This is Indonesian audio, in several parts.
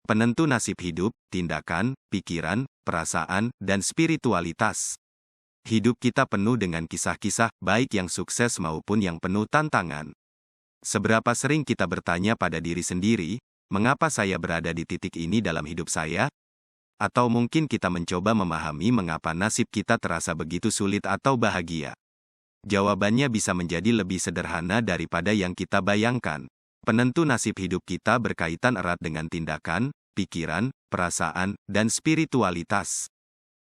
Penentu nasib hidup, tindakan, pikiran, perasaan, dan spiritualitas. Hidup kita penuh dengan kisah-kisah, baik yang sukses maupun yang penuh tantangan. Seberapa sering kita bertanya pada diri sendiri, mengapa saya berada di titik ini dalam hidup saya? Atau mungkin kita mencoba memahami mengapa nasib kita terasa begitu sulit atau bahagia. Jawabannya bisa menjadi lebih sederhana daripada yang kita bayangkan. Penentu nasib hidup kita berkaitan erat dengan tindakan, pikiran, perasaan, dan spiritualitas.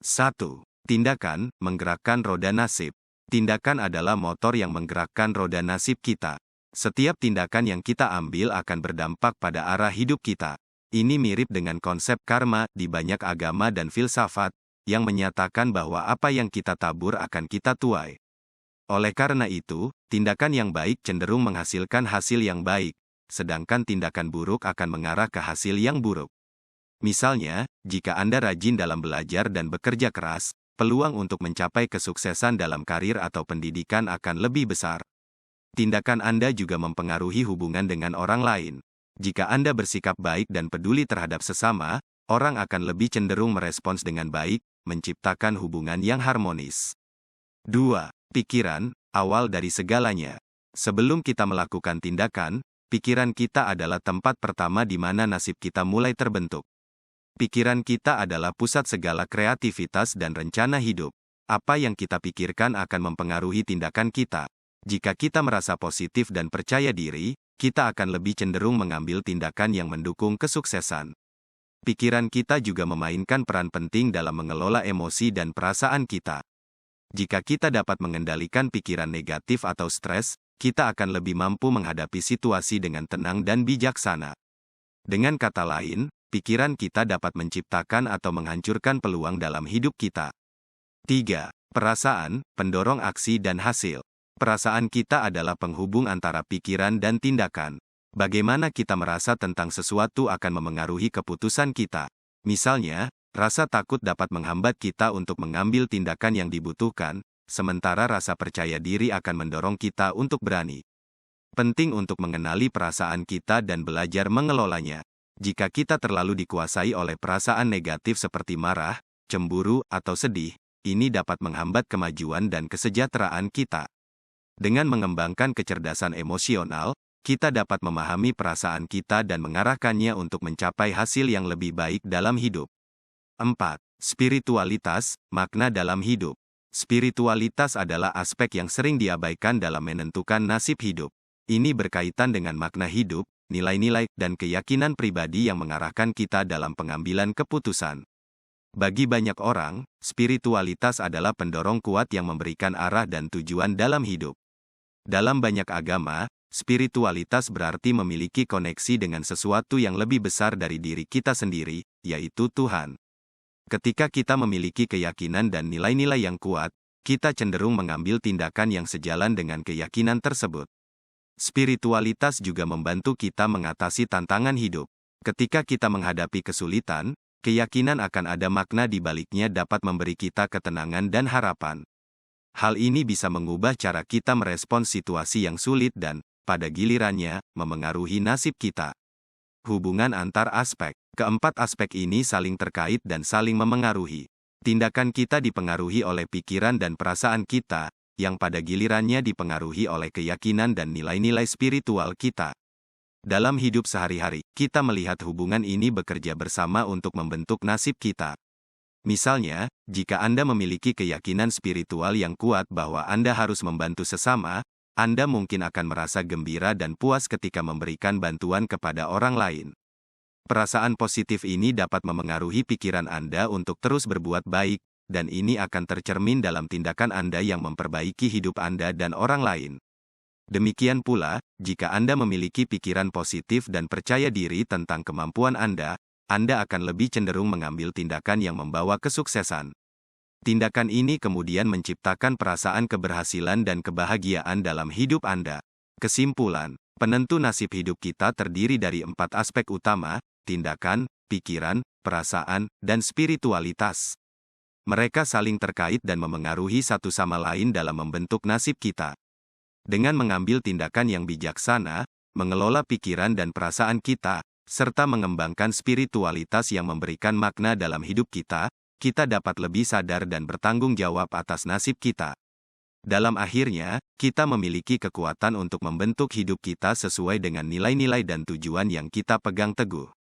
1. Tindakan, menggerakkan roda nasib. Tindakan adalah motor yang menggerakkan roda nasib kita. Setiap tindakan yang kita ambil akan berdampak pada arah hidup kita. Ini mirip dengan konsep karma di banyak agama dan filsafat, yang menyatakan bahwa apa yang kita tabur akan kita tuai. Oleh karena itu, tindakan yang baik cenderung menghasilkan hasil yang baik, sedangkan tindakan buruk akan mengarah ke hasil yang buruk. Misalnya, jika Anda rajin dalam belajar dan bekerja keras, peluang untuk mencapai kesuksesan dalam karir atau pendidikan akan lebih besar. Tindakan Anda juga mempengaruhi hubungan dengan orang lain. Jika Anda bersikap baik dan peduli terhadap sesama, orang akan lebih cenderung merespons dengan baik, menciptakan hubungan yang harmonis. 2. Pikiran, awal dari segalanya. Sebelum kita melakukan tindakan, pikiran kita adalah tempat pertama di mana nasib kita mulai terbentuk. Pikiran kita adalah pusat segala kreativitas dan rencana hidup. Apa yang kita pikirkan akan mempengaruhi tindakan kita. Jika kita merasa positif dan percaya diri, kita akan lebih cenderung mengambil tindakan yang mendukung kesuksesan. Pikiran kita juga memainkan peran penting dalam mengelola emosi dan perasaan kita. Jika kita dapat mengendalikan pikiran negatif atau stres, kita akan lebih mampu menghadapi situasi dengan tenang dan bijaksana. Dengan kata lain, pikiran kita dapat menciptakan atau menghancurkan peluang dalam hidup kita. 3. Perasaan, pendorong aksi dan hasil. Perasaan kita adalah penghubung antara pikiran dan tindakan. Bagaimana kita merasa tentang sesuatu akan memengaruhi keputusan kita. Misalnya, rasa takut dapat menghambat kita untuk mengambil tindakan yang dibutuhkan, sementara rasa percaya diri akan mendorong kita untuk berani. Penting untuk mengenali perasaan kita dan belajar mengelolanya. Jika kita terlalu dikuasai oleh perasaan negatif seperti marah, cemburu, atau sedih, ini dapat menghambat kemajuan dan kesejahteraan kita. Dengan mengembangkan kecerdasan emosional, kita dapat memahami perasaan kita dan mengarahkannya untuk mencapai hasil yang lebih baik dalam hidup. 4. Spiritualitas, makna dalam hidup. Spiritualitas adalah aspek yang sering diabaikan dalam menentukan nasib hidup. Ini berkaitan dengan makna hidup, nilai-nilai, dan keyakinan pribadi yang mengarahkan kita dalam pengambilan keputusan. Bagi banyak orang, spiritualitas adalah pendorong kuat yang memberikan arah dan tujuan dalam hidup. Dalam banyak agama, spiritualitas berarti memiliki koneksi dengan sesuatu yang lebih besar dari diri kita sendiri, yaitu Tuhan. Ketika kita memiliki keyakinan dan nilai-nilai yang kuat, kita cenderung mengambil tindakan yang sejalan dengan keyakinan tersebut. Spiritualitas juga membantu kita mengatasi tantangan hidup. Ketika kita menghadapi kesulitan, keyakinan akan ada makna di baliknya dapat memberi kita ketenangan dan harapan. Hal ini bisa mengubah cara kita merespons situasi yang sulit dan, pada gilirannya, memengaruhi nasib kita. Hubungan antar aspek. Keempat aspek ini saling terkait dan saling memengaruhi. Tindakan kita dipengaruhi oleh pikiran dan perasaan kita, yang pada gilirannya dipengaruhi oleh keyakinan dan nilai-nilai spiritual kita. Dalam hidup sehari-hari, kita melihat hubungan ini bekerja bersama untuk membentuk nasib kita. Misalnya, jika Anda memiliki keyakinan spiritual yang kuat bahwa Anda harus membantu sesama, Anda mungkin akan merasa gembira dan puas ketika memberikan bantuan kepada orang lain. Perasaan positif ini dapat memengaruhi pikiran Anda untuk terus berbuat baik, dan ini akan tercermin dalam tindakan Anda yang memperbaiki hidup Anda dan orang lain. Demikian pula, jika Anda memiliki pikiran positif dan percaya diri tentang kemampuan Anda akan lebih cenderung mengambil tindakan yang membawa kesuksesan. Tindakan ini kemudian menciptakan perasaan keberhasilan dan kebahagiaan dalam hidup Anda. Kesimpulan, penentu nasib hidup kita terdiri dari 4 aspek utama: tindakan, pikiran, perasaan, dan spiritualitas. Mereka saling terkait dan memengaruhi satu sama lain dalam membentuk nasib kita. Dengan mengambil tindakan yang bijaksana, mengelola pikiran dan perasaan kita, serta mengembangkan spiritualitas yang memberikan makna dalam hidup kita, kita dapat lebih sadar dan bertanggung jawab atas nasib kita. Dalam akhirnya, kita memiliki kekuatan untuk membentuk hidup kita sesuai dengan nilai-nilai dan tujuan yang kita pegang teguh.